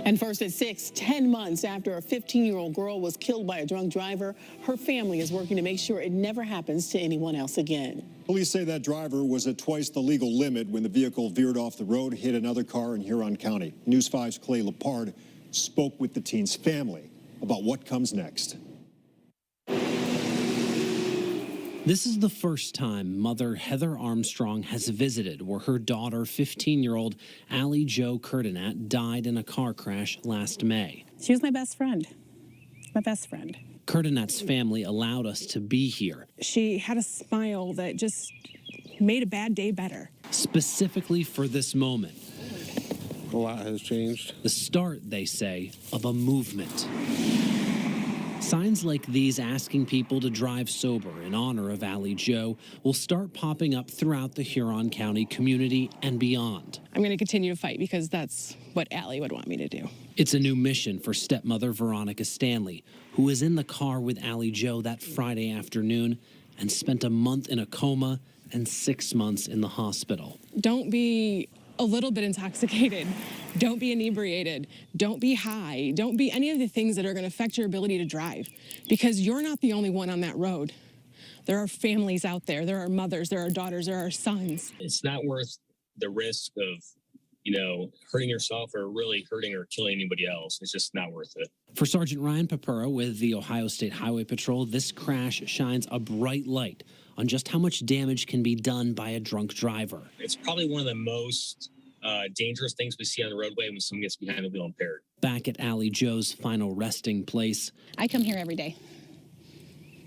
And first at 6, 10 months after a 15-year-old girl was killed by a drunk driver, her family is working to make sure it never happens to anyone else again. Police say that driver was at twice the legal limit when the vehicle veered off the road, hit another car in Huron County. News 5's Clay Lepard spoke with the teen's family about what comes next. This is the first time mother Heather Armstrong has visited where her daughter, 15-year-old Ali Jo Kurdinat, died in a car crash last May. She was my best friend. My best friend. Kurdinat's family allowed us to be here. She had a smile that just made a bad day better. Specifically for this moment. A lot has changed. The start, they say, of a movement. Signs like these asking people to drive sober in honor of Ali Jo will start popping up throughout the Huron County community and beyond. I'm going to continue to fight because that's what Ali would want me to do. It's a new mission for stepmother Veronica Stanley, who was in the car with Ali Jo that Friday afternoon and spent a month in a coma and 6 months in the hospital. Don't be a little bit intoxicated. Don't be inebriated. Don't be high. Don't be any of the things that are going to affect your ability to drive, because you're not the only one on that road. There are families out there. There are mothers, there are daughters, there are sons. It's not worth the risk of, hurting yourself or really hurting or killing anybody else. It's just not worth it. For Sergeant Ryan Papura with the Ohio State Highway Patrol, this crash shines a bright light on just how much damage can be done by a drunk driver. It's probably one of the most dangerous things we see on the roadway when someone gets behind the wheel impaired. Back at Ali Jo's final resting place. I come here every day.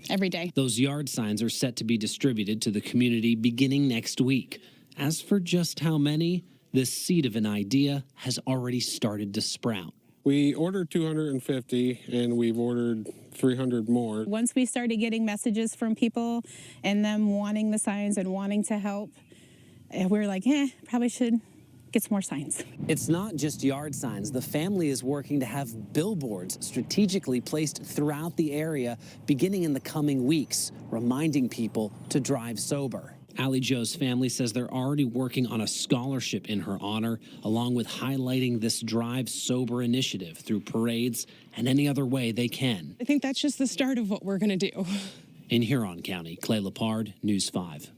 Every day. Those yard signs are set to be distributed to the community beginning next week. As for just how many, this seed of an idea has already started to sprout. We ordered 250 and we've ordered 300 more. Once we started getting messages from people and them wanting the signs and wanting to help, we were like, probably should get some more signs. It's not just yard signs. The family is working to have billboards strategically placed throughout the area beginning in the coming weeks, reminding people to drive sober. Ali Jo's family says they're already working on a scholarship in her honor, along with highlighting this Drive Sober initiative through parades and any other way they can. I think that's just the start of what we're going to do. In Huron County, Clay Lepard, News 5.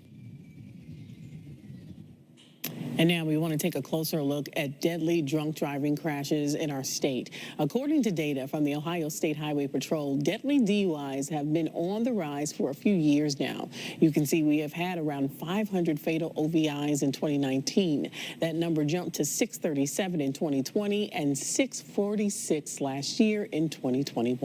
And now we want to take a closer look at deadly drunk driving crashes in our state. According to data from the Ohio State Highway Patrol, deadly DUIs have been on the rise for a few years now. You can see we have had around 500 fatal OVIs in 2019. That number jumped to 637 in 2020 and 646 last year in 2021.